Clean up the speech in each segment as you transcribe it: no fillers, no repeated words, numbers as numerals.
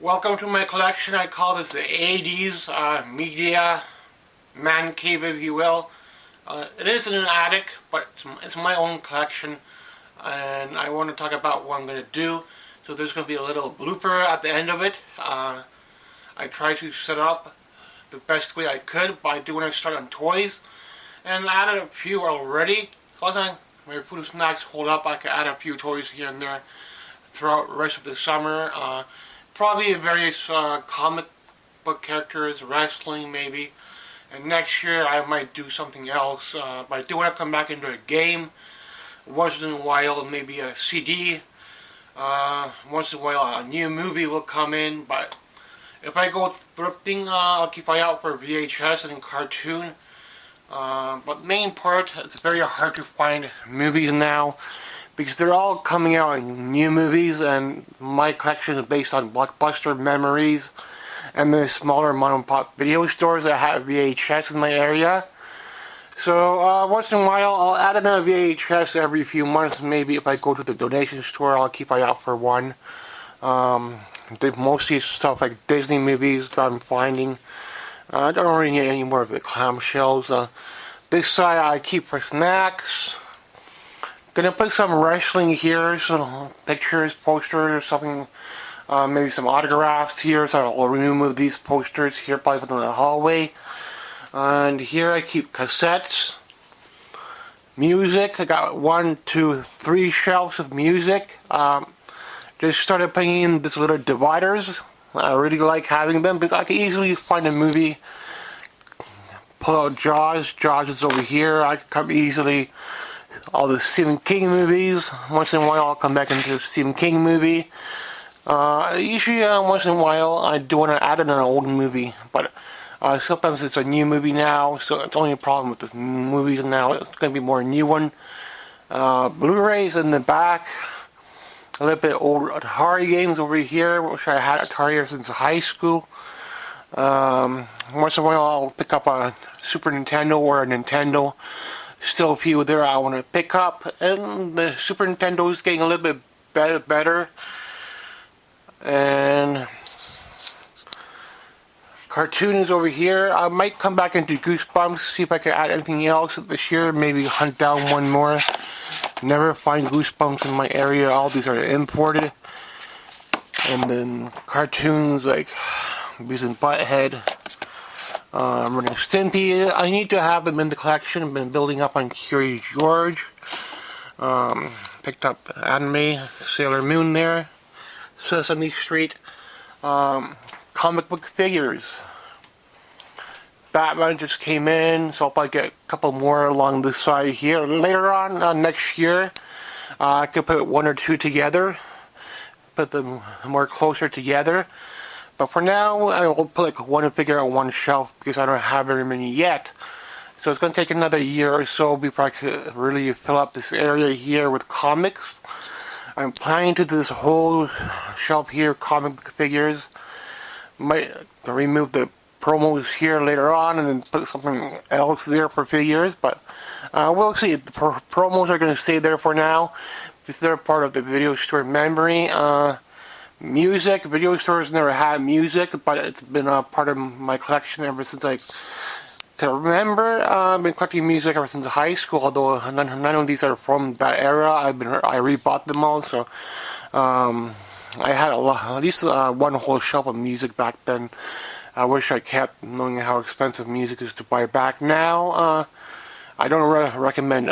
Welcome to my collection. I call this the 80s media man cave, if you will. It is in an attic, but it's my own collection, and I want to talk about what I'm going to do. So there's going to be a little blooper at the end of it. I tried to set up the best way I could by doing a start on toys, and I added a few already. Plus, my food and snacks hold up. I could add a few toys here and there throughout the rest of the summer. Probably various comic book characters, wrestling maybe. And next year I might do something else. But I do want to come back into a game. Once in a while, maybe a CD. Once in a while, a new movie will come in. But if I go thrifting, I'll keep an eye out for VHS and cartoon. But main part, it's very hard to find movies now, because they're all coming out in new movies, and my collection is based on Blockbuster memories and the smaller mom-and-pop video stores that have VHS in my area. So once in a while, I'll add in a VHS every few months. Maybe if I go to the donation store, I'll keep an eye out for one. They're mostly stuff like Disney movies that I'm finding. I don't really need any more of the clamshells. This side I keep for snacks. Gonna put some wrestling here, some pictures, posters, or something, maybe some autographs here, so I'll remove these posters here, probably put them in the hallway. And here I keep cassettes, music. I got 1, 2, 3 shelves of music. Just started putting in these little dividers. I really like having them because I can easily find a movie. Pull out Jaws. Jaws is over here. I can come easily. All the Stephen King movies. Once in a while, I'll come back into a Stephen King movie. Usually, once in a while, I do want to add in an old movie, but sometimes it's a new movie now, so it's only a problem with the movies now. It's going to be more a new one. Blu-rays in the back. A little bit old Atari games over here, which I had Atari since high school. Once in a while, I'll pick up a Super Nintendo or a Nintendo. Still a few there I want to pick up, and the Super Nintendo is getting a little bit better. And cartoons over here. I might come back into Goosebumps, see if I can add anything else this year. Maybe hunt down one more. Never find Goosebumps in my area. All these are imported. And then cartoons like Beavis and Butthead. Running Stimpy. I need to have them in the collection. I've been building up on Curious George. Picked up anime, Sailor Moon there. Sesame Street. Comic book figures. Batman just came in, so I'll probably get a couple more along the side here. Later on, next year, I could put 1 or 2 together. Put them more closer together. But for now, I'll put like 1 figure on one shelf because I don't have very many yet. So it's going to take another year or so before I could really fill up this area here with comics. I'm planning to do this whole shelf here, comic book figures. Might remove the promos here later on and then put something else there for figures. But we'll see. The promos are going to stay there for now because they're part of the video store memory. Music, video stores never had music, but it's been a part of my collection ever since I can remember. I've been collecting music ever since high school, although none of these are from that era. I rebought them all, so I had at least one whole shelf of music back then. I wish I kept, knowing how expensive music is to buy back now. I don't recommend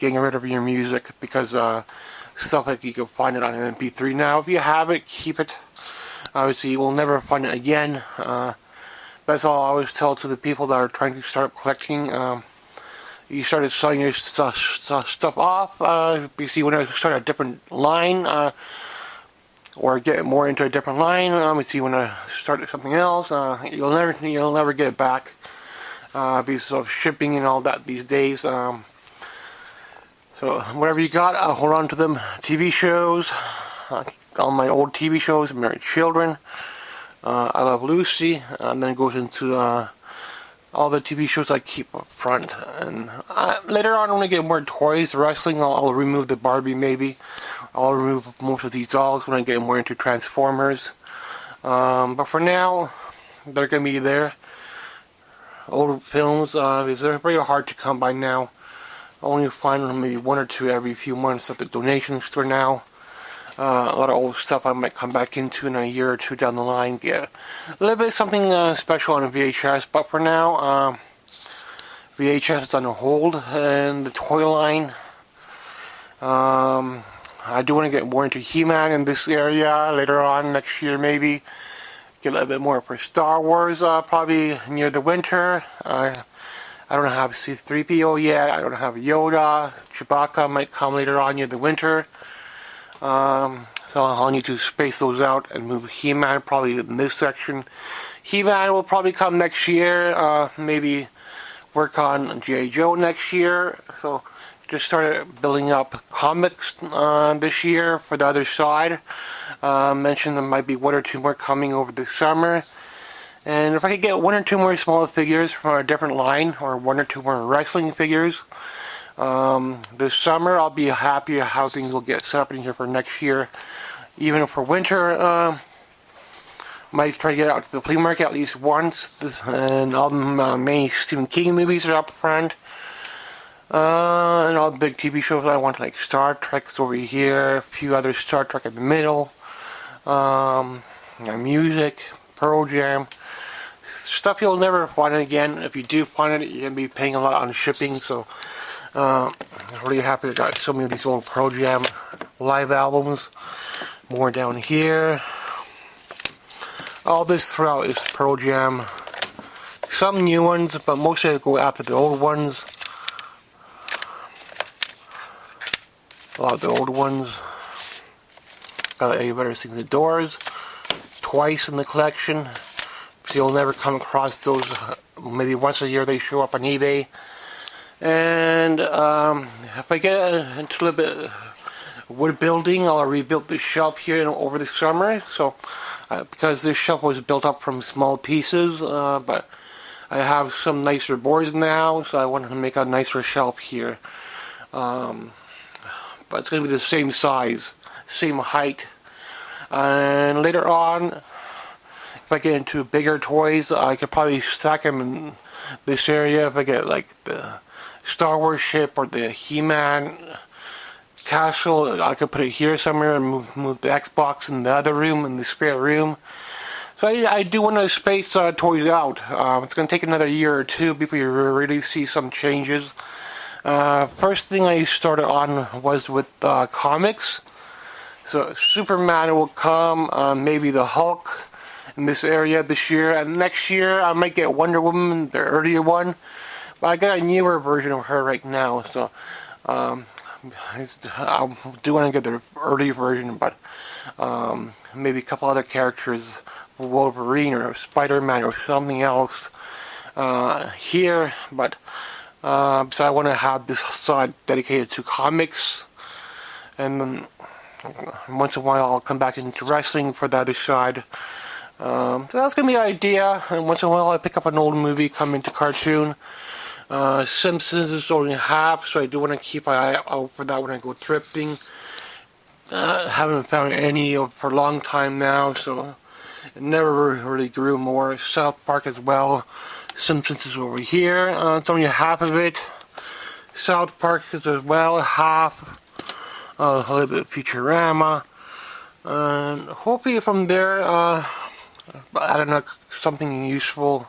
getting rid of your music because stuff like you can find it on an MP3 now. If you have it, keep it. Obviously, you will never find it again. That's all I always tell to the people that are trying to start collecting. You started selling your stuff off. You see, when I start a different line, or get more into a different line, obviously when I start something else, you'll never get it back because of shipping and all that these days. So whatever you got, I'll hold on to them. TV shows, all my old TV shows, Married Children, I Love Lucy, and then it goes into all the TV shows I keep up front. And later on, when I get more toys, wrestling, I'll remove the Barbie maybe. I'll remove most of these dolls when I get more into Transformers. But for now, they're going to be there. Old films, because they're very hard to come by now. I only find maybe one or two every few months at the donation store now. A lot of old stuff I might come back into in a year or two down the line. Get a little bit something special on a VHS, but for now, VHS is on hold, and the toy line. I do want to get more into He-Man in this area later on next year, maybe. Get a little bit more for Star Wars, probably near the winter. I don't have C-3PO yet. I don't have Yoda. Chewbacca might come later on near the winter. So I'll need to space those out and move He-Man probably in this section. He-Man will probably come next year. Maybe work on G.I. Joe next year. So just started building up comics this year for the other side. Mentioned there might be one or two more coming over the summer. And if I could get one or two more smaller figures from a different line, or one or two more wrestling figures, this summer I'll be happy how things will get set up in here for next year. Even for winter, might try to get out to the flea market at least once. And all the main Stephen King movies are up front. And all the big TV shows I want, like Star Trek's over here, a few other Star Trek in the middle. Music, Pearl Jam. Stuff you'll never find it again. If you do find it, you're going to be paying a lot on shipping. So, I'm really happy I got so many of these old Pearl Jam live albums. More down here. All this throughout is Pearl Jam. Some new ones, but mostly I go after the old ones. A lot of the old ones. Got You Better Sing the Doors. Twice in the collection. So you'll never come across those. Maybe once a year they show up on eBay. And if I get into a little bit of wood building, I'll rebuild this shelf here over the summer. So because this shelf was built up from small pieces, but I have some nicer boards now, so I wanted to make a nicer shelf here. But it's going to be the same size, same height. And later on, if I get into bigger toys, I could probably stack them in this area. If I get like the Star Wars ship or the He-Man castle, I could put it here somewhere and move the Xbox in the other room, in the spare room. So I do want to space toys out. It's going to take another year or two before you really see some changes. First thing I started on was with comics. So Superman will come, maybe the Hulk in this area this year, and next year I might get Wonder Woman, the earlier one, but I got a newer version of her right now, so I do want to get the early version, but maybe a couple other characters, Wolverine or Spider-Man or something else here, but so I want to have this side dedicated to comics, and then once in a while I'll come back into wrestling for the other side. So that's going to be the idea, and once in a while I pick up an old movie, come into cartoon. Simpsons is only half, so I do want to keep an eye out for that when I go thrifting. Haven't found any for a long time now, so it never really grew more. South Park as well. Simpsons is over here. It's only half of it. South Park is as well, half. A little bit of Futurama. And hopefully from there, I don't know, something useful.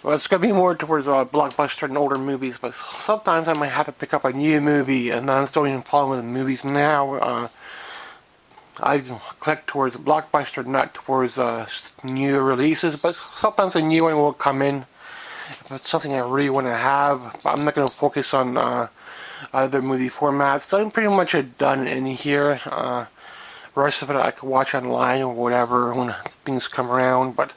Well, it's going to be more towards blockbuster and older movies, but sometimes I might have to pick up a new movie, and I'm still even following the movies now. I collect towards blockbuster, not towards new releases, but sometimes a new one will come in if it's something I really want to have. But I'm not going to focus on other movie formats. So I'm pretty much done in here. The rest of it I can watch online or whatever when things come around, but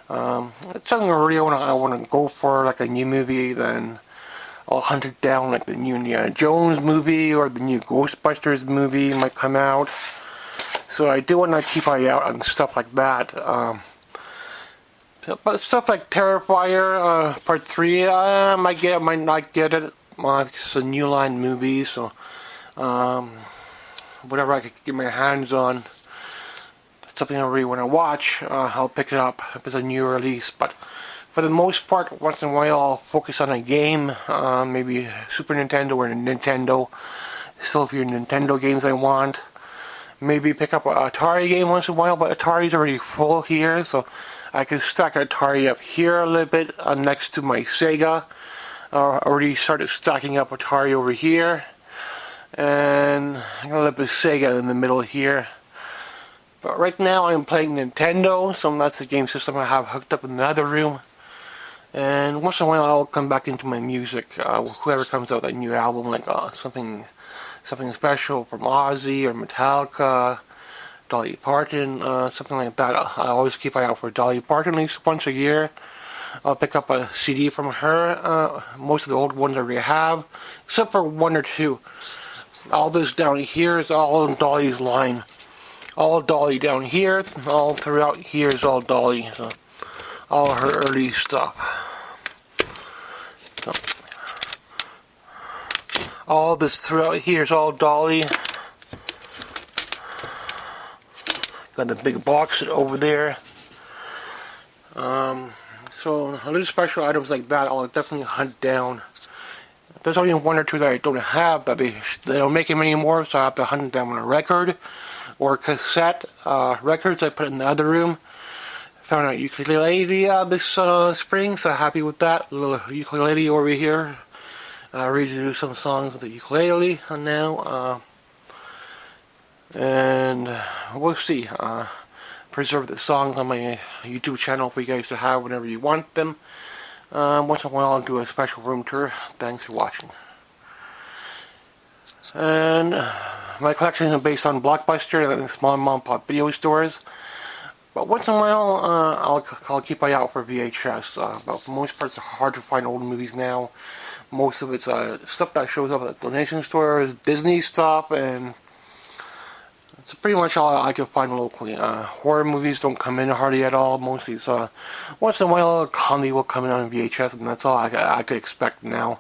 it's something I really want to go for, like a new movie. Then I'll hunt it down, like the new Indiana Jones movie or the new Ghostbusters movie might come out. So I do want to keep an eye out on stuff like that. But stuff like Terrifier Part 3, I might get it, might not get it. It's a New Line movie, so whatever I could get my hands on. something I really want to watch, I'll pick it up if it's a new release. But for the most part, once in a while I'll focus on a game, maybe Super Nintendo or Nintendo. Still a few Nintendo games I want. Maybe pick up an Atari game once in a while, but Atari's already full here, so I can stack Atari up here a little bit next to my Sega. Already started stacking up Atari over here, and I got a little bit of Sega in the middle here. But right now I'm playing Nintendo, so that's the game system I have hooked up in the other room. And once in a while I'll come back into my music. Whoever comes out with a new album, like something special from Ozzy or Metallica, Dolly Parton, something like that. I always keep an eye out for Dolly Parton at least once a year. I'll pick up a CD from her. Most of the old ones I already have, except for one or two. All this down here is all in Dolly's line. All Dolly down here, all throughout here is all Dolly. So all her early stuff. So, all this throughout here is all Dolly. Got the big box over there. So a little special items like that I'll definitely hunt down. There's only one or two that I don't have, but they don't make them anymore, so I have to hunt them on a record or cassette. Records I put in the other room. Found a ukulele this spring, so happy with that. A little ukulele over here. Ready to do some songs with the ukulele now. And we'll see. Preserve the songs on my YouTube channel for you guys to have whenever you want them. Once in a while I'll do a special room tour. Thanks for watching. And my collection is based on Blockbuster and small mom and pop video stores. But once in a while I'll keep an eye out for VHS. But for the most part it's hard to find old movies now. Most of it's stuff that shows up at donation stores, Disney stuff, and it's pretty much all I can find locally. Horror movies don't come in hardly at all. Mostly, so once in a while, a comedy will come in on VHS, and that's all I could expect now.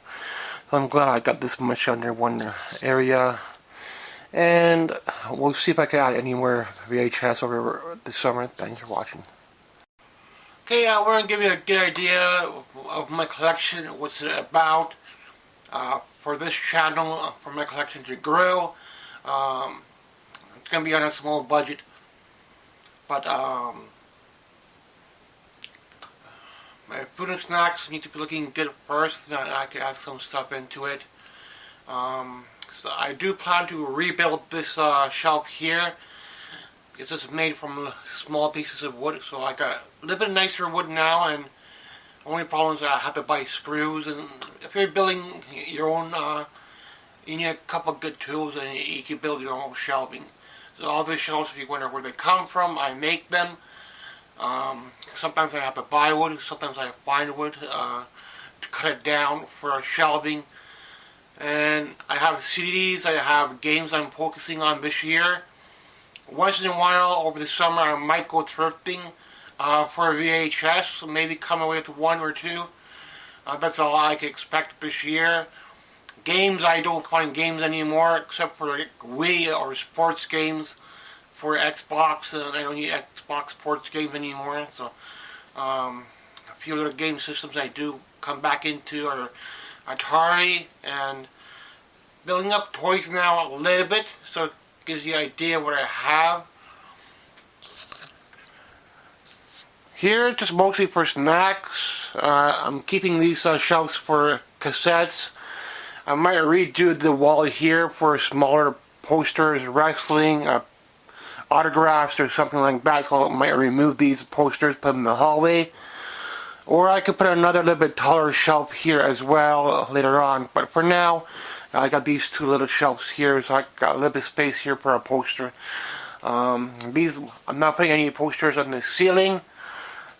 So I'm glad I got this much under one area. And we'll see if I can add any more VHS over this summer. Thanks for watching. Okay, we're going to give you a good idea of my collection, what's it about. For this channel, for my collection to grow. It's going to be on a small budget, but my food and snacks need to be looking good first, then I can add some stuff into it. So I do plan to rebuild this shelf here, because it's made from small pieces of wood, so I got a little bit nicer wood now, and the only problem is I have to buy screws, and if you're building your own, you need a couple good tools, and you can build your own shelving. So all these shelves, if you wonder where they come from, I make them. Sometimes I have to buy wood, sometimes I find wood to cut it down for shelving. And I have CDs, I have games I'm focusing on this year. Once in a while, over the summer, I might go thrifting for VHS, so maybe come away with one or two. That's all I can expect this year. Games, I don't find games anymore, except for Wii or sports games for Xbox. I don't need Xbox sports games anymore. So a few little game systems I do come back into are Atari, and building up toys now a little bit, so it gives you an idea of what I have. Here, just mostly for snacks. I'm keeping these shelves for cassettes. I might redo the wall here for smaller posters, wrestling, autographs, or something like that. So I might remove these posters, put them in the hallway. Or I could put another little bit taller shelf here as well later on. But for now, I got these two little shelves here, so I got a little bit of space here for a poster. These, I'm not putting any posters on the ceiling.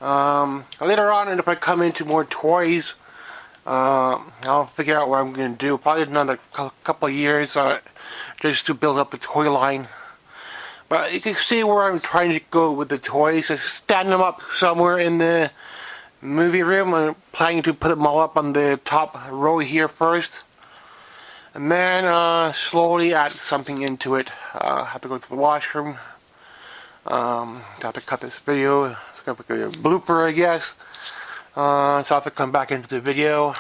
Later on, and if I come into more toys, I'll figure out what I'm going to do. Probably another couple of years just to build up the toy line. But you can see where I'm trying to go with the toys. I stand them up somewhere in the movie room. I'm planning to put them all up on the top row here first. And then slowly add something into it. I have to go to the washroom. have to cut this video. It's going to be a blooper, I guess. So I have to come back into the video.